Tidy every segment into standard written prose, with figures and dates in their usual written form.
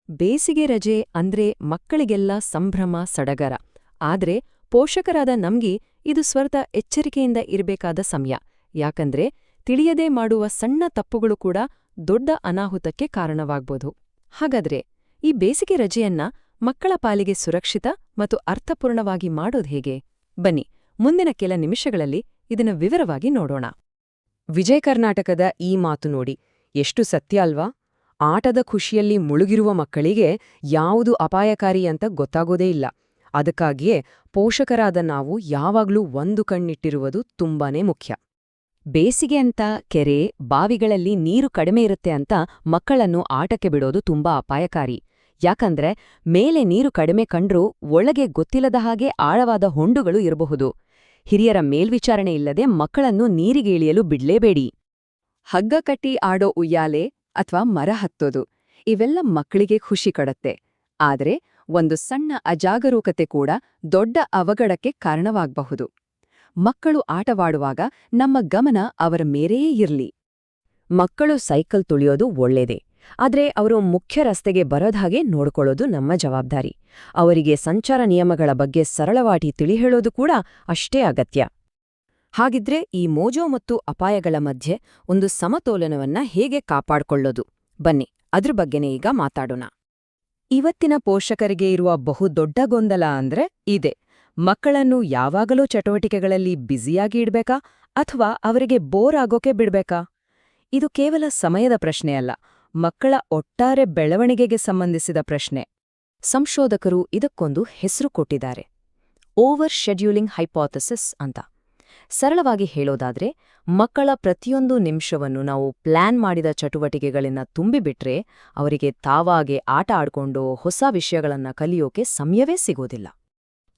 ಬೇಸಿಗೆ ರಜೆ ಅಂದ್ರೆ ಮಕ್ಕಳಿಗೆಲ್ಲ ಸಂಭ್ರಮ ಸಡಗರ. ಆದ್ರೆ ಪೋಷಕರಾದ ನಮ್ಗೆ ಇದು ಸ್ವರ್ಥ ಎಚ್ಚರಿಕೆಯಿಂದ ಇರಬೇಕಾದ ಸಮಯ. ಯಾಕಂದ್ರೆ ತಿಳಿಯದೇ ಮಾಡುವ ಸಣ್ಣ ತಪ್ಪುಗಳು ಕೂಡ ದೊಡ್ಡ ಅನಾಹುತಕ್ಕೆ ಕಾರಣವಾಗ್ಬೋದು. ಹಾಗಾದ್ರೆ ಈ ಬೇಸಿಗೆ ರಜೆಯನ್ನ ಮಕ್ಕಳ ಪಾಲಿಗೆ ಸುರಕ್ಷಿತ ಮತ್ತು ಅರ್ಥಪೂರ್ಣವಾಗಿ ಮಾಡೋದು ಹೇಗೆ? ಬನ್ನಿ, ಮುಂದಿನ ಕೆಲ ನಿಮಿಷಗಳಲ್ಲಿ ಇದನ್ನ ವಿವರವಾಗಿ ನೋಡೋಣ. ವಿಜಯ ಕರ್ನಾಟಕದ ಈ ಮಾತು ನೋಡಿ, ಎಷ್ಟು ಸತ್ಯ ಅಲ್ವಾ? ಆಟದ ಖುಷಿಯಲ್ಲಿ ಮುಳುಗಿರುವ ಮಕ್ಕಳಿಗೆ ಯಾವುದು ಅಪಾಯಕಾರಿ ಅಂತ ಗೊತ್ತಾಗೋದೇ ಇಲ್ಲ. ಅದಕ್ಕಾಗಿಯೇ ಪೋಷಕರಾದ ನಾವು ಯಾವಾಗ್ಲೂ ಒಂದು ಕಣ್ಣಿಟ್ಟಿರುವುದು ತುಂಬಾನೇ ಮುಖ್ಯ. ಬೇಸಿಗೆ ಅಂತ ಕೆರೆ, ಬಾವಿಗಳಲ್ಲಿ ನೀರು ಕಡಿಮೆ ಇರುತ್ತೆ ಅಂತ ಮಕ್ಕಳನ್ನು ಆಟಕ್ಕೆ ಬಿಡೋದು ತುಂಬಾ ಅಪಾಯಕಾರಿ. ಯಾಕಂದ್ರೆ ಮೇಲೆ ನೀರು ಕಡಿಮೆ ಕಂಡ್ರೂ ಒಳಗೆ ಗೊತ್ತಿಲ್ಲದ ಹಾಗೆ ಆಳವಾದ ಹೊಂಡುಗಳು ಇರಬಹುದು. ಹಿರಿಯರ ಮೇಲ್ವಿಚಾರಣೆ ಇಲ್ಲದೆ ಮಕ್ಕಳನ್ನು ನೀರಿಗೆ ಇಳಿಯಲು ಬಿಡ್ಲೇಬೇಡಿ. ಹಗ್ಗ ಕಟ್ಟಿ ಆಡೋ ಉಯ್ಯಾಲೆ ಅಥವಾ ಮರ ಹತ್ತೋದು ಇವೆಲ್ಲ ಮಕ್ಕಳಿಗೆ ಖುಷಿ ಕೊಡತ್ತೆ. ಆದ್ರೆ ಒಂದು ಸಣ್ಣ ಅಜಾಗರೂಕತೆ ಕೂಡ ದೊಡ್ಡ ಅವಘಡಕ್ಕೆ ಕಾರಣವಾಗಬಹುದು. ಮಕ್ಕಳು ಆಟವಾಡುವಾಗ ನಮ್ಮ ಗಮನ ಅವರ ಮೇರೆಯೇ ಇರ್ಲಿ. ಮಕ್ಕಳು ಸೈಕಲ್ ತುಳಿಯೋದು ಒಳ್ಳೇದೇ, ಆದ್ರೆ ಅವರು ಮುಖ್ಯ ರಸ್ತೆಗೆ ಬರೋದ್ಹಾಗೆ ನೋಡ್ಕೊಳ್ಳೋದು ನಮ್ಮ ಜವಾಬ್ದಾರಿ. ಅವರಿಗೆ ಸಂಚಾರ ನಿಯಮಗಳ ಬಗ್ಗೆ ಸರಳವಾಗಿ ತಿಳಿಹೇಳೋದು ಕೂಡ ಅಷ್ಟೇ ಅಗತ್ಯ. ಹಾಗಿದ್ರೆ ಈ ಮೋಜು ಮತ್ತು ಅಪಾಯಗಳ ಮಧ್ಯೆ ಒಂದು ಸಮತೋಲನವನ್ನ ಹೇಗೆ ಕಾಪಾಡ್ಕೊಳ್ಳೋದು? ಬನ್ನಿ, ಅದ್ರ ಬಗ್ಗೆನೇ ಈಗ ಮಾತಾಡೋಣ. ಇವತ್ತಿನ ಪೋಷಕರಿಗೆ ಇರುವ ಬಹುದೊಡ್ಡ ಗೊಂದಲ ಅಂದ್ರೆ ಇದೆ: ಮಕ್ಕಳನ್ನು ಯಾವಾಗಲೂ ಚಟುವಟಿಕೆಗಳಲ್ಲಿ ಬ್ಯುಸಿಯಾಗಿ ಇಡ್ಬೇಕಾ ಅಥವಾ ಅವರಿಗೆ ಬೋರ್ ಆಗೋಕೆ ಬಿಡ್ಬೇಕಾ? ಇದು ಕೇವಲ ಸಮಯದ ಪ್ರಶ್ನೆಯಲ್ಲ, ಮಕ್ಕಳ ಒಟ್ಟಾರೆ ಬೆಳವಣಿಗೆಗೆ ಸಂಬಂಧಿಸಿದ ಪ್ರಶ್ನೆ. ಸಂಶೋಧಕರು ಇದಕ್ಕೊಂದು ಹೆಸರು ಕೊಟ್ಟಿದ್ದಾರೆ: ಓವರ್ ಶೆಡ್ಯೂಲಿಂಗ್ ಹೈಪೋಥೆಸಿಸ್ ಅಂತ. ಸರಳವಾಗಿ ಹೇಳೋದಾದ್ರೆ, ಮಕ್ಕಳ ಪ್ರತಿಯೊಂದು ನಿಮಿಷವನ್ನು ನಾವು ಪ್ಲಾನ್ ಮಾಡಿದ ಚಟುವಟಿಕೆಗಳಿಂದ ತುಂಬಿಬಿಟ್ರೆ ಅವರಿಗೆ ತಾವಾಗೆ ಆಟ ಆಡ್ಕೊಂಡು ಹೊಸ ವಿಷಯಗಳನ್ನ ಕಲಿಯೋಕೆ ಸಮಯವೇ ಸಿಗೋದಿಲ್ಲ.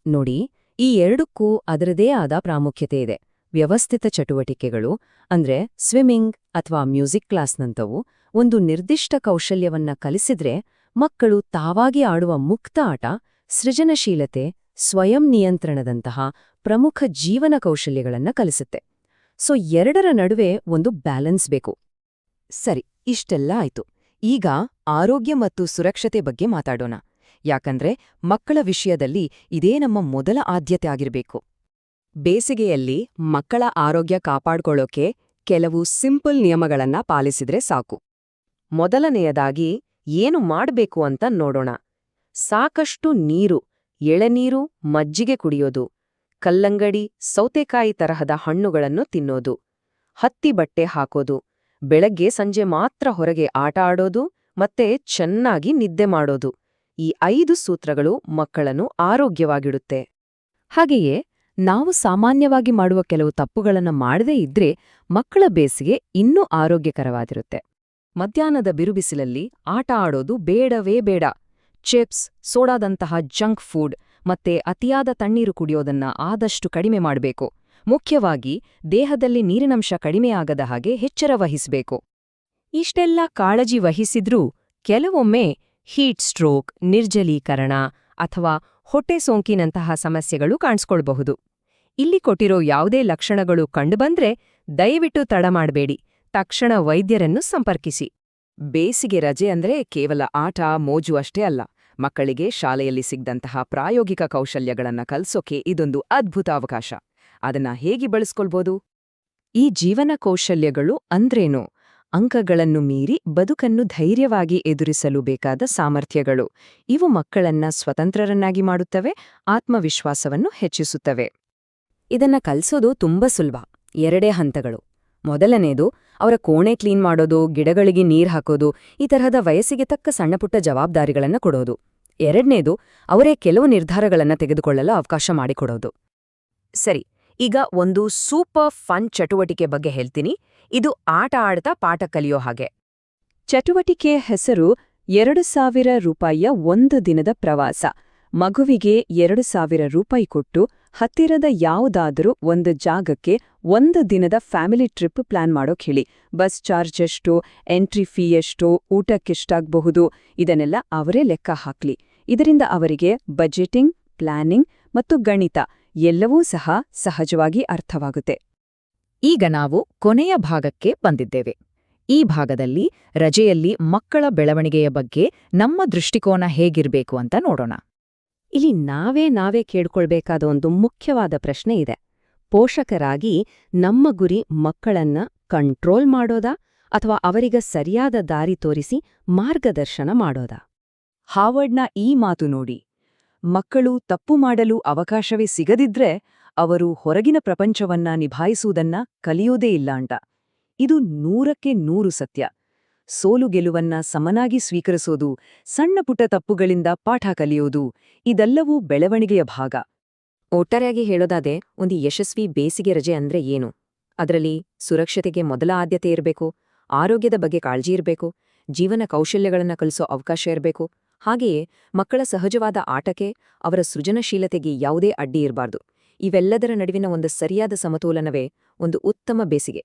ನೋಡಿ, ಈ ಎರಡಕ್ಕೂ ಅದರದೇ ಆದ ಪ್ರಾಮುಖ್ಯತೆ ಇದೆ. ವ್ಯವಸ್ಥಿತ ಚಟುವಟಿಕೆಗಳು ಅಂದ್ರೆ ಸ್ವಿಮ್ಮಿಂಗ್ ಅಥವಾ ಮ್ಯೂಸಿಕ್ ಕ್ಲಾಸ್ನಂಥವು ಒಂದು ನಿರ್ದಿಷ್ಟ ಕೌಶಲ್ಯವನ್ನ ಕಲಿಸಿದ್ರೆ ಮಕ್ಕಳು ತಾವಾಗಿ ಆಡುವ ಮುಕ್ತ ಆಟ, ಸೃಜನಶೀಲತೆ, ಸ್ವಯಂ ನಿಯಂತ್ರಣದಂತಹ ಪ್ರಮುಖ ಜೀವನ ಕೌಶಲ್ಯಗಳನ್ನ ಕಲಿಸುತ್ತೆ. ಸೊ ಎರಡರ ನಡುವೆ ಒಂದು ಬ್ಯಾಲೆನ್ಸ್ ಬೇಕು. ಸರಿ, ಇಷ್ಟೆಲ್ಲ ಆಯ್ತು. ಈಗ ಆರೋಗ್ಯ ಮತ್ತು ಸುರಕ್ಷತೆ ಬಗ್ಗೆ ಮಾತಾಡೋಣ. ಯಾಕಂದ್ರೆ ಮಕ್ಕಳ ವಿಷಯದಲ್ಲಿ ಇದೇ ನಮ್ಮ ಮೊದಲ ಆದ್ಯತೆ ಆಗಿರ್ಬೇಕು. ಬೇಸಿಗೆಯಲ್ಲಿ ಮಕ್ಕಳ ಆರೋಗ್ಯ ಕಾಪಾಡ್ಕೊಳ್ಳೋಕೆ ಕೆಲವು ಸಿಂಪಲ್ ನಿಯಮಗಳನ್ನ ಪಾಲಿಸಿದ್ರೆ ಸಾಕು. ಮೊದಲನೆಯದಾಗಿ ಏನು ಮಾಡ್ಬೇಕು ಅಂತ ನೋಡೋಣ. ಸಾಕಷ್ಟು ನೀರು, ಎಳೆನೀರು, ಮಜ್ಜಿಗೆ ಕುಡಿಯೋದು, ಕಲ್ಲಂಗಡಿ, ಸೌತೆಕಾಯಿ ತರಹದ ಹಣ್ಣುಗಳನ್ನು ತಿನ್ನೋದು, ಹತ್ತಿ ಬಟ್ಟೆ ಹಾಕೋದು, ಬೆಳಗ್ಗೆ ಸಂಜೆ ಮಾತ್ರ ಹೊರಗೆ ಆಟ ಆಡೋದು ಮತ್ತೆ ಚೆನ್ನಾಗಿ ನಿದ್ದೆ ಮಾಡೋದು. ಈ 5 ಸೂತ್ರಗಳು ಮಕ್ಕಳನ್ನು ಆರೋಗ್ಯವಾಗಿಡುತ್ತೆ. ಹಾಗೆಯೇ ನಾವು ಸಾಮಾನ್ಯವಾಗಿ ಮಾಡುವ ಕೆಲವು ತಪ್ಪುಗಳನ್ನು ಮಾಡದೇ ಇದ್ರೆ ಮಕ್ಕಳ ಬೇಸಿಗೆ ಇನ್ನೂ ಆರೋಗ್ಯಕರವಾಗಿರುತ್ತೆ. ಮಧ್ಯಾಹ್ನದ ಬಿರುಬಿಸಿಲಲ್ಲಿ ಆಟ ಆಡೋದು ಬೇಡವೇ ಬೇಡ. ಚಿಪ್ಸ್, ಸೋಡಾದಂತಹ ಜಂಕ್ ಫುಡ್ ಮತ್ತೆ ಅತಿಯಾದ ತಣ್ಣೀರು ಕುಡಿಯೋದನ್ನ ಆದಷ್ಟು ಕಡಿಮೆ ಮಾಡಬೇಕು. ಮುಖ್ಯವಾಗಿ ದೇಹದಲ್ಲಿ ನೀರಿನಂಶ ಕಡಿಮೆಯಾಗದ ಹಾಗೆ ಎಚ್ಚರ ವಹಿಸಬೇಕು. ಇಷ್ಟೆಲ್ಲ ಕಾಳಜಿ ವಹಿಸಿದ್ರೂ ಕೆಲವೊಮ್ಮೆ ಹೀಟ್ ಸ್ಟ್ರೋಕ್, ನಿರ್ಜಲೀಕರಣ ಅಥವಾ ಹೊಟ್ಟೆ ಸೋಂಕಿನಂತಹ ಸಮಸ್ಯೆಗಳು ಕಾಣಿಸ್ಕೊಳ್ಬಹುದು. ಇಲ್ಲಿ ಕೊಟ್ಟಿರೋ ಯಾವುದೇ ಲಕ್ಷಣಗಳು ಕಂಡುಬಂದ್ರೆ ದಯವಿಟ್ಟು ತಡ ಮಾಡಬೇಡಿ, ತಕ್ಷಣ ವೈದ್ಯರನ್ನು ಸಂಪರ್ಕಿಸಿ. ಬೇಸಿಗೆ ರಜೆ ಅಂದ್ರೆ ಕೇವಲ ಆಟ, ಮೋಜು ಅಷ್ಟೇ ಅಲ್ಲ. ಮಕ್ಕಳಿಗೆ ಶಾಲೆಯಲ್ಲಿ ಸಿಗ್ದಂತಹ ಪ್ರಾಯೋಗಿಕ ಕೌಶಲ್ಯಗಳನ್ನ ಕಲಿಸೋಕೆ ಇದೊಂದು ಅದ್ಭುತ ಅವಕಾಶ. ಅದನ್ನ ಹೇಗೆ ಬಳಸ್ಕೊಳ್ಬೋದು? ಈ ಜೀವನ ಕೌಶಲ್ಯಗಳು ಅಂದ್ರೇನು? ಅಂಕಗಳನ್ನು ಮೀರಿ ಬದುಕನ್ನು ಧೈರ್ಯವಾಗಿ ಎದುರಿಸಲು ಬೇಕಾದ ಸಾಮರ್ಥ್ಯಗಳು. ಇವು ಮಕ್ಕಳನ್ನ ಸ್ವತಂತ್ರರನ್ನಾಗಿ ಮಾಡುತ್ತವೆ, ಆತ್ಮವಿಶ್ವಾಸವನ್ನು ಹೆಚ್ಚಿಸುತ್ತವೆ. ಇದನ್ನ ಕಲಿಸೋದು ತುಂಬಾ ಸುಲಭ. 2 ಹಂತಗಳು. ಮೊದಲನೇದು ಅವರ ಕೋಣೆ ಕ್ಲೀನ್ ಮಾಡೋದು, ಗಿಡಗಳಿಗೆ ನೀರ್ ಹಾಕೋದು, ಈ ತರಹದ ವಯಸ್ಸಿಗೆ ತಕ್ಕ ಸಣ್ಣಪುಟ್ಟ ಜವಾಬ್ದಾರಿಗಳನ್ನ ಕೊಡೋದು. 2ನೇದು ಅವರೇ ಕೆಲವು ನಿರ್ಧಾರಗಳನ್ನ ತೆಗೆದುಕೊಳ್ಳಲು ಅವಕಾಶ ಮಾಡಿಕೊಡೋದು. ಸರಿ, ಈಗ ಒಂದು ಸೂಪರ್ ಫನ್ ಚಟುವಟಿಕೆ ಬಗ್ಗೆ ಹೇಳ್ತೀನಿ. ಇದು ಆಟ ಆಡ್ತಾ ಪಾಠ ಕಲಿಯೋ ಹಾಗೆ. ಚಟುವಟಿಕೆ ಹೆಸರು 2000 ರೂಪಾಯಿಯ ಒಂದು ದಿನದ ಪ್ರವಾಸ. ಮಗುವಿಗೆ 2000 ರೂಪಾಯಿ ಕೊಟ್ಟು ಹತ್ತಿರದ ಯಾವುದಾದರೂ ಒಂದು ಜಾಗಕ್ಕೆ ಒಂದು ದಿನದ ಫ್ಯಾಮಿಲಿ ಟ್ರಿಪ್ ಪ್ಲಾನ್ ಮಾಡೋಕ್ ಹೇಳಿ. ಬಸ್ ಚಾರ್ಜ್ ಎಷ್ಟು, ಎಂಟ್ರಿ ಫೀ ಎಷ್ಟು, ಊಟಕ್ಕೆಷ್ಟಾಗಬಹುದು, ಇದನ್ನೆಲ್ಲ ಅವರೇ ಲೆಕ್ಕ ಹಾಕ್ಲಿ. ಇದರಿಂದ ಅವರಿಗೆ ಬಜೆಟಿಂಗ್, ಪ್ಲಾನಿಂಗ್ ಮತ್ತು ಗಣಿತ ಎಲ್ಲವೂ ಸಹ ಸಹಜವಾಗಿ ಅರ್ಥವಾಗುತ್ತೆ. ಈಗ ನಾವು ಕೊನೆಯ ಭಾಗಕ್ಕೆ ಬಂದಿದ್ದೇವೆ. ಈ ಭಾಗದಲ್ಲಿ ರಜೆಯಲ್ಲಿ ಮಕ್ಕಳ ಬೆಳವಣಿಗೆಯ ಬಗ್ಗೆ ನಮ್ಮ ದೃಷ್ಟಿಕೋನ ಹೇಗಿರ್ಬೇಕು ಅಂತ ನೋಡೋಣ. ಇಲ್ಲಿ ನಾವೇ ಕೇಳ್ಕೊಳ್ಬೇಕಾದ ಒಂದು ಮುಖ್ಯವಾದ ಪ್ರಶ್ನೆ ಇದೆ. ಪೋಷಕರಾಗಿ ನಮ್ಮ ಗುರಿ ಮಕ್ಕಳನ್ನ ಕಂಟ್ರೋಲ್ ಮಾಡೋದಾ ಅಥವಾ ಅವರಿಗ ಸರಿಯಾದ ದಾರಿ ತೋರಿಸಿ ಮಾರ್ಗದರ್ಶನ ಮಾಡೋದಾ? ಹಾವರ್ಡ್ನ ಈ ಮಾತು ನೋಡಿ. ಮಕ್ಕಳು ತಪ್ಪು ಮಾಡಲು ಅವಕಾಶವೇ ಸಿಗದಿದ್ರೆ ಅವರು ಹೊರಗಿನ ಪ್ರಪಂಚವನ್ನ ನಿಭಾಯಿಸುವುದನ್ನ ಕಲಿಯೋದೇ ಇಲ್ಲ ಅಂತ. ಇದು 100% ಸತ್ಯ. ಸೋಲು ಗೆಲುವನ್ನ ಸಮನಾಗಿ ಸ್ವೀಕರಿಸೋದು, ಸಣ್ಣಪುಟ್ಟ ತಪ್ಪುಗಳಿಂದ ಪಾಠ ಕಲಿಯೋದು, ಇದೆಲ್ಲವೂ ಬೆಳವಣಿಗೆಯ ಭಾಗ. ಒಟ್ಟಾರೆಯಾಗಿ ಹೇಳೋದಾದೆ, ಒಂದು ಯಶಸ್ವಿ ಬೇಸಿಗೆ ರಜೆ ಅಂದ್ರೆ ಏನು? ಅದರಲ್ಲಿ ಸುರಕ್ಷತೆಗೆ ಮೊದಲ ಆದ್ಯತೆ ಇರಬೇಕು, ಆರೋಗ್ಯದ ಬಗ್ಗೆ ಕಾಳಜಿ ಇರಬೇಕು, ಜೀವನ ಕೌಶಲ್ಯಗಳನ್ನ ಕಲಿಸೋ ಅವಕಾಶ ಇರಬೇಕು, ಹಾಗೆಯೇ ಮಕ್ಕಳ ಸಹಜವಾದ ಆಟಕ್ಕೆ, ಅವರ ಸೃಜನಶೀಲತೆಗೆ ಯಾವುದೇ ಅಡ್ಡಿ ಇರಬಾರ್ದು. ಇವೆಲ್ಲದರ ನಡುವಿನ ಒಂದು ಸರಿಯಾದ ಸಮತೋಲನವೇ ಒಂದು ಉತ್ತಮ ಬೇಸಿಗೆ.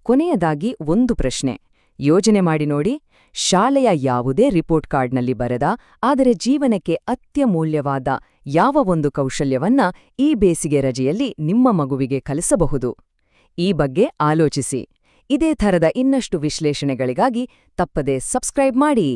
ಕೊನೆಯದಾಗಿ ಒಂದು ಪ್ರಶ್ನೆ ಯೋಜನೆ ಮಾಡಿ ನೋಡಿ. ಶಾಲೆಯ ಯಾವುದೇ ರಿಪೋರ್ಟ್ ಕಾರ್ಡ್ನಲ್ಲಿ ಬರದ ಆದರೆ ಜೀವನಕ್ಕೆ ಅತ್ಯಮೂಲ್ಯವಾದ ಯಾವ ಒಂದು ಕೌಶಲ್ಯವನ್ನ ಈ ಬೇಸಿಗೆ ರಜೆಯಲ್ಲಿ ನಿಮ್ಮ ಮಗುವಿಗೆ ಕಲಿಸಬಹುದು? ಈ ಬಗ್ಗೆ ಆಲೋಚಿಸಿ. ಇದೇ ಥರದ ಇನ್ನಷ್ಟು ವಿಶ್ಲೇಷಣೆಗಳಿಗಾಗಿ ತಪ್ಪದೆ ಸಬ್ಸ್ಕ್ರೈಬ್ ಮಾಡಿ.